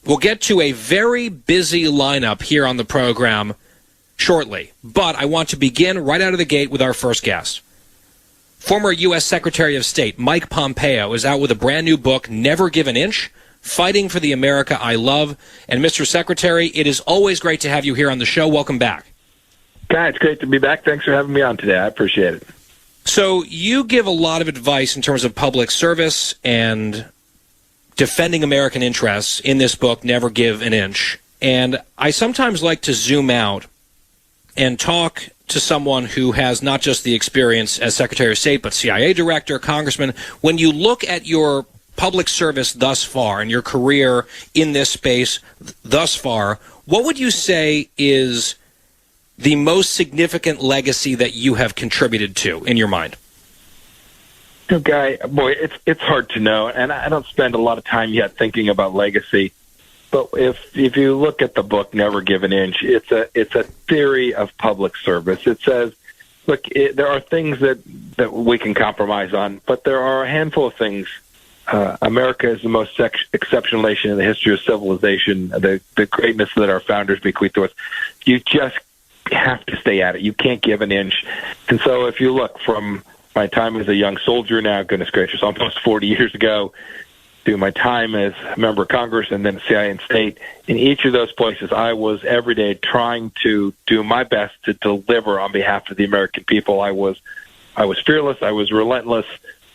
We'll get to a very busy lineup here on the program shortly, but I want to begin right out of the gate with our first guest. Former U.S. Secretary of State Mike Pompeo is out with a brand new book, Never Give an Inch, Fighting for the America I Love. And Mr. Secretary, it is always great to have you here on the show. Welcome back. Guy, it's great to be back. Thanks for having me on today. I appreciate it. So you give a lot of advice in terms of public service and defending American interests in this book, Never Give an Inch. And I sometimes like to zoom out and talk to someone who has not just the experience as Secretary of State, but CIA director, congressman. When you look at your public service thus far and your career in this space thus far, what would you say is the most significant legacy that you have contributed to in your mind? Guy, boy, it's hard to know, and I don't spend a lot of time yet thinking about legacy. But if you look at the book, Never Give an Inch, it's a theory of public service. It says, look, there are things that we can compromise on, but there are a handful of things. America is the most exceptional nation in the history of civilization, the greatness that our founders bequeathed to us. You just have to stay at it. You can't give an inch. And so if you look from my time as a young soldier now, goodness gracious, almost 40 years ago, to my time as a member of Congress and then CIA and state, in each of those places, I was every day trying to do my best to deliver on behalf of the American people. I was fearless. I was relentless.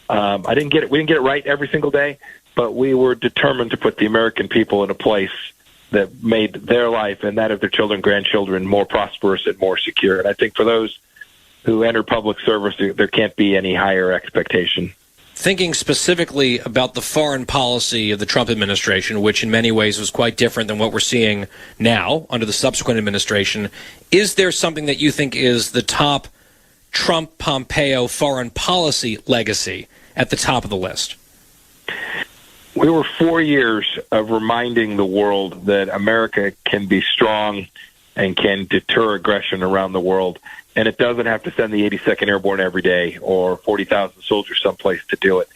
We didn't get it right every single day, but we were determined to put the American people in a place that made their life and that of their children, grandchildren more prosperous and more secure. And I think for those who enter public service, there can't be any higher expectation. Thinking specifically about the foreign policy of the Trump administration, which in many ways was quite different than what we're seeing now under the subsequent administration, is there something that you think is the top Trump-Pompeo foreign policy legacy at the top of the list? We were 4 years of reminding the world that America can be strong and can deter aggression around the world. And it doesn't have to send the 82nd Airborne every day or 40,000 soldiers someplace to do it.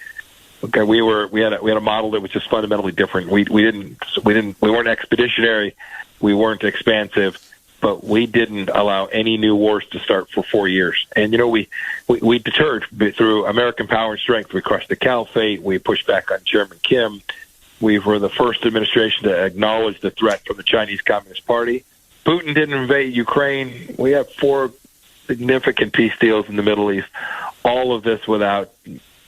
Okay, we had a model that was just fundamentally different. We weren't expeditionary, we weren't expansive, but we didn't allow any new wars to start for 4 years. And we deterred through American power and strength. We crushed the caliphate. We pushed back on Chairman Kim. We were the first administration to acknowledge the threat from the Chinese Communist Party. Putin didn't invade Ukraine. We have 4 significant peace deals in the Middle East, all of this without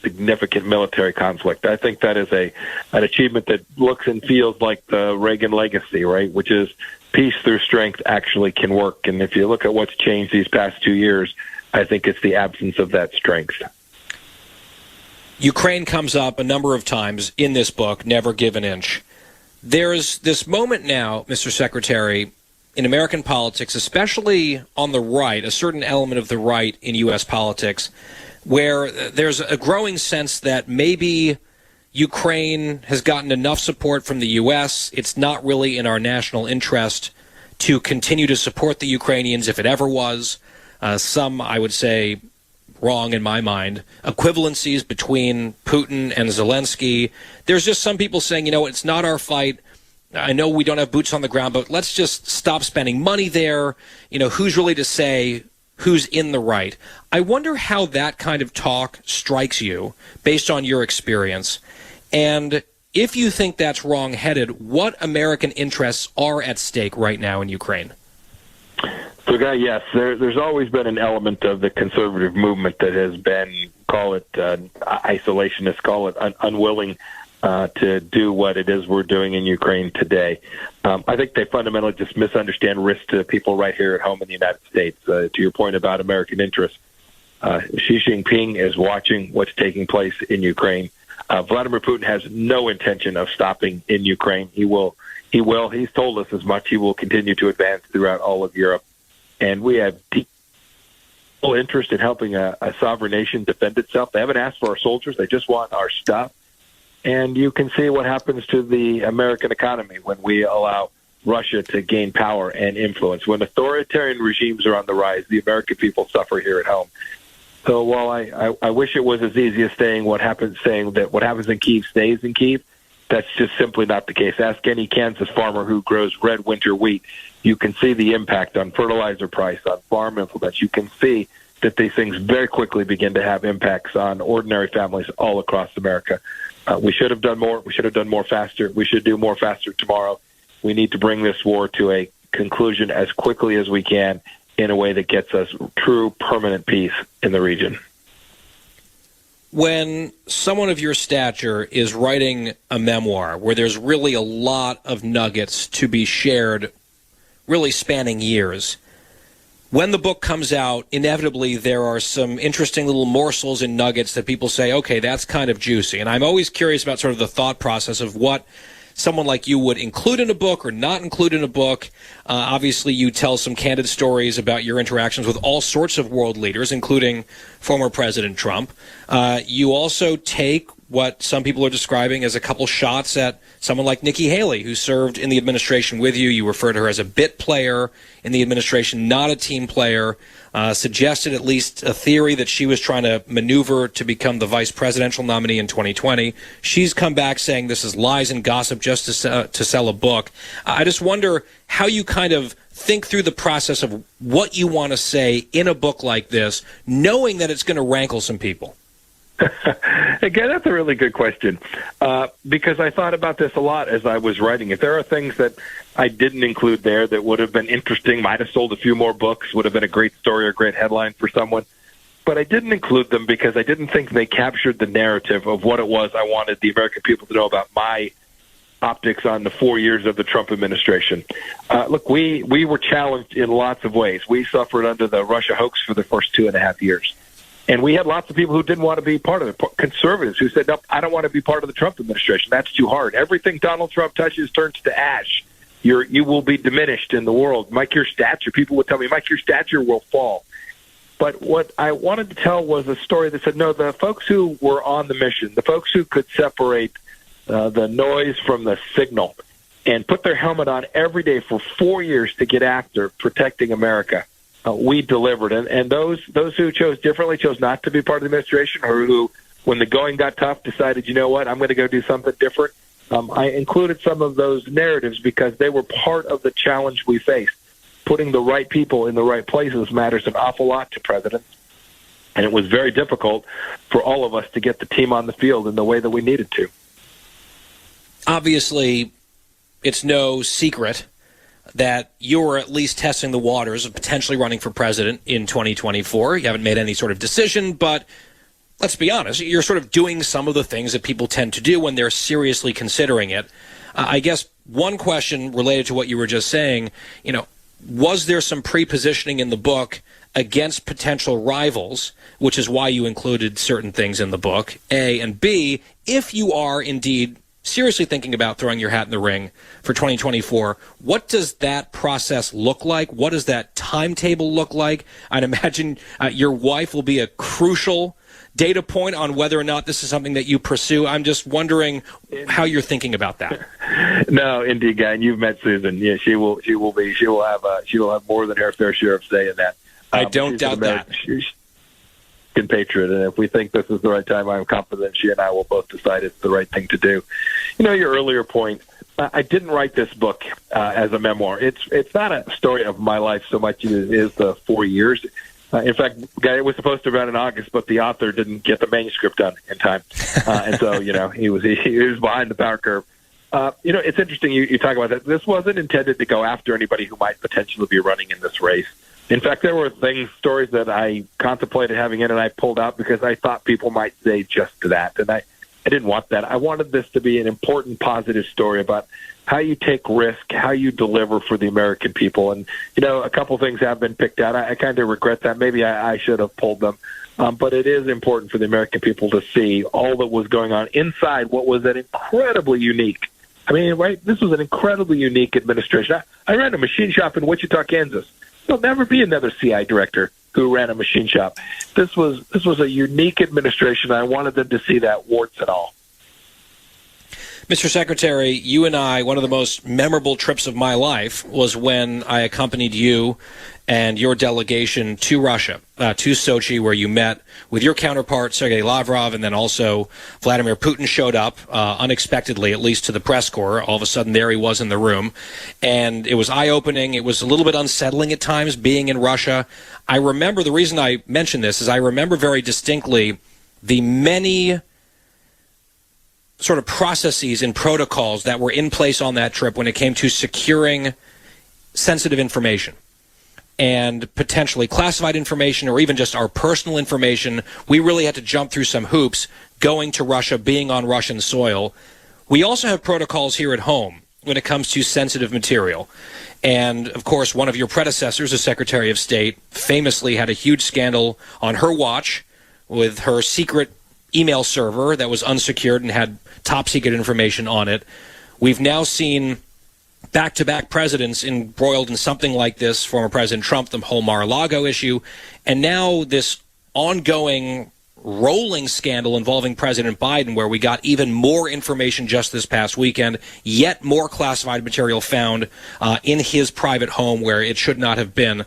significant military conflict. I think that is an achievement that looks and feels like the Reagan legacy, right, which is peace through strength actually can work. And if you look at what's changed these past 2 years, I think it's the absence of that strength. Ukraine comes up a number of times in this book, Never Give an Inch. There's this moment now, Mr. Secretary, in American politics, especially on the right, a certain element of the right in U.S. politics, where there's a growing sense that maybe Ukraine has gotten enough support from the U.S. It's not really in our national interest to continue to support the Ukrainians if it ever was. Some, I would say, wrong in my mind, equivalencies between Putin and Zelensky. There's just some people saying, it's not our fight. I know we don't have boots on the ground, but let's just stop spending money there. Who's really to say who's in the right? I wonder how that kind of talk strikes you based on your experience. And if you think that's wrong-headed, what American interests are at stake right now in Ukraine? So, Guy, yes, there's always been an element of the conservative movement that has been, call it isolationist, call it unwilling to do what it is we're doing in Ukraine today. I think they fundamentally just misunderstand risk to people right here at home in the United States. To your point about American interests, Xi Jinping is watching what's taking place in Ukraine. Vladimir Putin has no intention of stopping in Ukraine. He will. He's told us as much. He will continue to advance throughout all of Europe. And we have deep interest in helping a sovereign nation defend itself. They haven't asked for our soldiers. They just want our stuff. And you can see what happens to the American economy when we allow Russia to gain power and influence. When authoritarian regimes are on the rise, the American people suffer here at home. So while I wish it was as easy as saying what happens in Kyiv stays in Kyiv, That's just simply not the case. Ask any Kansas farmer who grows red winter wheat. You can see the impact on fertilizer price, on farm implements. You can see that these things very quickly begin to have impacts on ordinary families all across America. We should have done more. We should have done more faster. We should do more faster tomorrow. We need to bring this war to a conclusion as quickly as we can in a way that gets us true permanent peace in the region. When someone of your stature is writing a memoir where there's really a lot of nuggets to be shared, really spanning years, when the book comes out, inevitably there are some interesting little morsels and nuggets that people say, okay, that's kind of juicy. And I'm always curious about sort of the thought process of what someone like you would include in a book or not include in a book. Obviously, you tell some candid stories about your interactions with all sorts of world leaders, including former President Trump. You also take what some people are describing as a couple shots at someone like Nikki Haley, who served in the administration with you. You refer to her as a bit player in the administration, not a team player. Suggested at least a theory that she was trying to maneuver to become the vice presidential nominee in 2020. She's come back saying this is lies and gossip just to sell a book. I just wonder how you kind of think through the process of what you want to say in a book like this, knowing that it's going to rankle some people. Again, that's a really good question, because I thought about this a lot as I was writing it. There are things that I didn't include there that would have been interesting, might have sold a few more books, would have been a great story or great headline for someone. But I didn't include them because I didn't think they captured the narrative of what it was I wanted the American people to know about my optics on the 4 years of the Trump administration. Look, we were challenged in lots of ways. We suffered under the Russia hoax for the first 2.5 years. And we had lots of people who didn't want to be part of it, conservatives who said, no, I don't want to be part of the Trump administration. That's too hard. Everything Donald Trump touches turns to ash. You will be diminished in the world. Mike, your stature, people would tell me, Mike, your stature will fall. But what I wanted to tell was a story that said, no, the folks who were on the mission, the folks who could separate the noise from the signal and put their helmet on every day for 4 years to get after protecting America, we delivered. And those who chose differently chose not to be part of the administration, or who, when the going got tough, decided, you know what, I'm going to go do something different. I included some of those narratives because they were part of the challenge we faced. Putting the right people in the right places matters an awful lot to presidents. And it was very difficult for all of us to get the team on the field in the way that we needed to. Obviously, it's no secret that you're at least testing the waters of potentially running for president in 2024. You haven't made any sort of decision, but let's be honest, you're sort of doing some of the things that people tend to do when they're seriously considering it. I guess one question related to what you were just saying, was there some pre-positioning in the book against potential rivals, which is why you included certain things in the book, A, and B, if you are indeed seriously thinking about throwing your hat in the ring for 2024, what does that process look like? What does that timetable look like? I'd imagine your wife will be a crucial data point on whether or not this is something that you pursue. I'm just wondering how you're thinking about that. No, indeed, Guy, and you've met Susan. Yeah, she will have more than her fair share of say in that. I don't doubt that. She's a patriot, and if we think this is the right time, I'm confident she and I will both decide it's the right thing to do. Your earlier point, I didn't write this book as a memoir. It's not a story of my life so much as it is the 4 years. In fact, Guy, it was supposed to be out in August, but the author didn't get the manuscript done in time, and so he was behind the power curve. It's interesting you talk about that. This wasn't intended to go after anybody who might potentially be running in this race. In fact, there were stories that I contemplated having in, and I pulled out because I thought people might say just to that, and I didn't want that. I wanted this to be an important, positive story about how you take risk, how you deliver for the American people. And, a couple things have been picked out. I kind of regret that. Maybe I should have pulled them. But it is important for the American people to see all that was going on inside what was an incredibly unique. This was an incredibly unique administration. I ran a machine shop in Wichita, Kansas. There'll never be another CI director who ran a machine shop. This was a unique administration. I wanted them to see that, warts and all. Mr. Secretary, you and I, one of the most memorable trips of my life was when I accompanied you and your delegation to Russia, to Sochi, where you met with your counterpart, Sergei Lavrov, and then also Vladimir Putin showed up unexpectedly, at least to the press corps. All of a sudden, there he was in the room. And it was eye-opening. It was a little bit unsettling at times, being in Russia. I remember, the reason I mention this is I remember very distinctly the many sort of processes and protocols that were in place on that trip when it came to securing sensitive information and potentially classified information or even just our personal information. We really had to jump through some hoops going to Russia, being on Russian soil. We also have protocols here at home when it comes to sensitive material. And, of course, one of your predecessors, the Secretary of State, famously had a huge scandal on her watch with her secret email server that was unsecured and had top-secret information on it. We've now seen back-to-back presidents embroiled in something like this, former President Trump, the whole Mar-a-Lago issue, and now this ongoing rolling scandal involving President Biden, where we got even more information just this past weekend, yet more classified material found in his private home where it should not have been.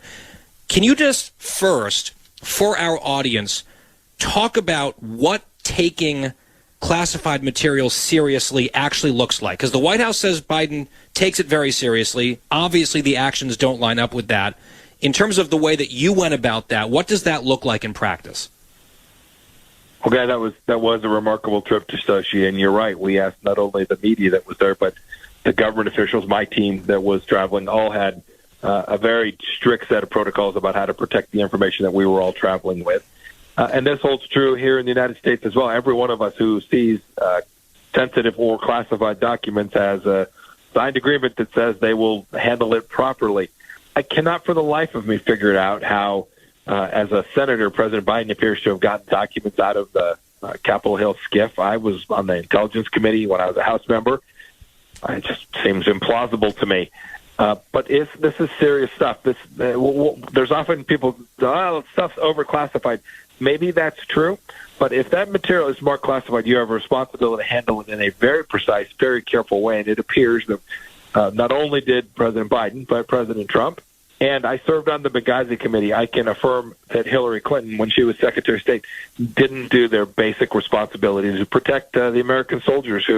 Can you just first, for our audience, talk about what taking classified material seriously actually looks like? Because the White House says Biden takes it very seriously. Obviously, the actions don't line up with that. In terms of the way that you went about that, what does that look like in practice? Okay, that was a remarkable trip to Sochi, and you're right. We asked not only the media that was there, but the government officials, my team that was traveling, all had a very strict set of protocols about how to protect the information that we were all traveling with. And this holds true here in the United States as well. Every one of us who sees sensitive or classified documents has a signed agreement that says they will handle it properly. I cannot for the life of me figure out how, as a senator, President Biden appears to have gotten documents out of the Capitol Hill SCIF. I was on the Intelligence Committee when I was a House member. It just seems implausible to me. But this is serious stuff. There's often people, stuff's overclassified. Maybe that's true, but if that material is more classified, you have a responsibility to handle it in a very precise, very careful way. And it appears that not only did President Biden, but President Trump, and I served on the Benghazi Committee. I can affirm that Hillary Clinton, when she was Secretary of State, didn't do their basic responsibilities to protect the American soldiers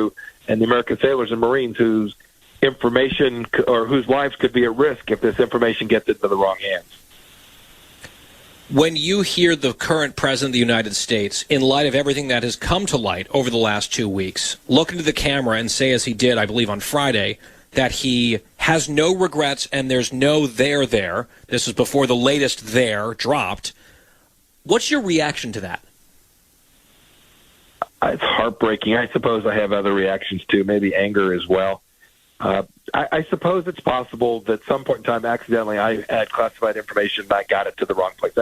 and the American sailors and Marines whose information or whose lives could be at risk if this information gets into the wrong hands. When you hear the current president of the United States, in light of everything that has come to light over the last 2 weeks, look into the camera and say, as he did, I believe, on Friday, that he has no regrets and there's no there. This is before the latest there dropped. What's your reaction to that? It's heartbreaking. I suppose I have other reactions, too, maybe anger as well. I suppose it's possible that at some point in time, accidentally, I had classified information and I got it to the wrong place.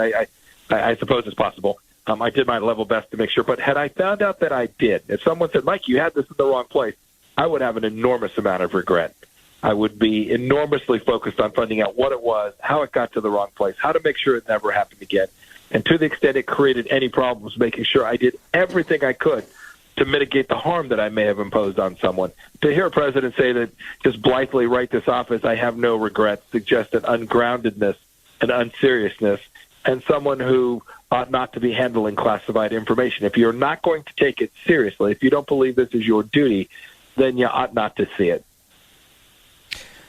I suppose it's possible. I did my level best to make sure. But had I found out that I did, if someone said, Mike, you had this in the wrong place, I would have an enormous amount of regret. I would be enormously focused on finding out what it was, how it got to the wrong place, how to make sure it never happened again. And to the extent it created any problems, making sure I did everything I could to mitigate the harm that I may have imposed on someone. To hear a president say that just blithely write this off as I have no regrets suggests an ungroundedness and unseriousness and someone who ought not to be handling classified information. If you're not going to take it seriously, if you don't believe this is your duty, then you ought not to see it.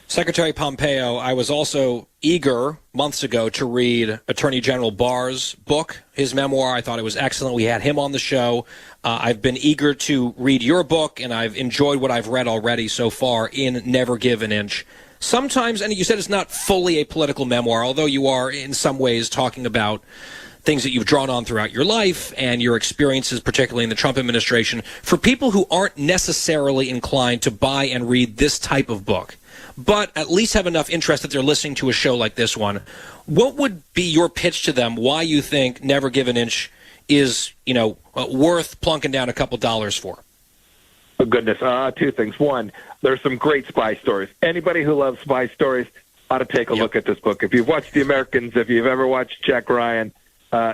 Secretary Pompeo, I was also eager months ago to read Attorney General Barr's book, his memoir. I thought it was excellent. We had him on the show. I've been eager to read your book, and I've enjoyed what I've read already so far in Never Give an Inch. Sometimes, and you said it's not fully a political memoir, although you are in some ways talking about things that you've drawn on throughout your life and your experiences, particularly in the Trump administration. For people who aren't necessarily inclined to buy and read this type of book, but at least have enough interest that they're listening to a show like this one, what would be your pitch to them why you think Never Give an Inch is, worth plunking down a couple dollars for? Oh, goodness. Two things. One, there's some great spy stories. Anybody who loves spy stories ought to take a look at this book. If you've watched The Americans, if you've ever watched Jack Ryan,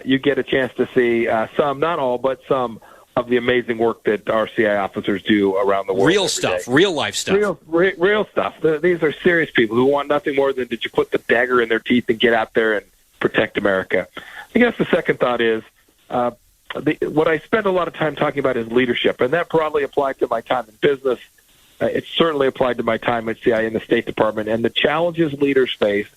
you get a chance to see some, not all, but some of the amazing work that our CIA officers do around the world. Real stuff, real life stuff. Real stuff. These are serious people who want nothing more than to put the dagger in their teeth and get out there and protect America. I guess the second thought is what I spend a lot of time talking about is leadership, and that broadly applied to my time in business. It certainly applied to my time at CIA in the State Department, and the challenges leaders face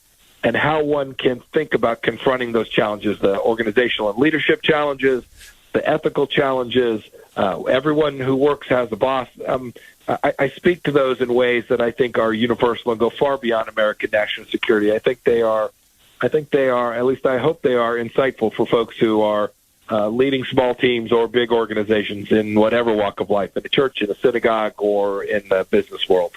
and how one can think about confronting those challenges, the organizational and leadership challenges, the ethical challenges. Everyone who works has a boss. I speak to those in ways that I think are universal and go far beyond American national security. I think they are, at least I hope they are, insightful for folks who are leading small teams or big organizations in whatever walk of life, in the church, in the synagogue, or in the business world.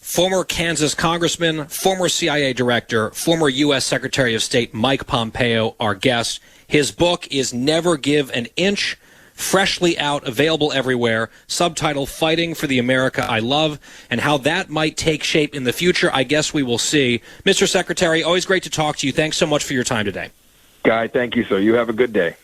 Former Kansas Congressman, former CIA Director, former U.S. Secretary of State Mike Pompeo, our guest. His book is Never Give an Inch, freshly out, available everywhere. Subtitle, Fighting for the America I Love, and how that might take shape in the future, I guess we will see. Mr. Secretary, always great to talk to you. Thanks so much for your time today. Guy, thank you, sir. You have a good day.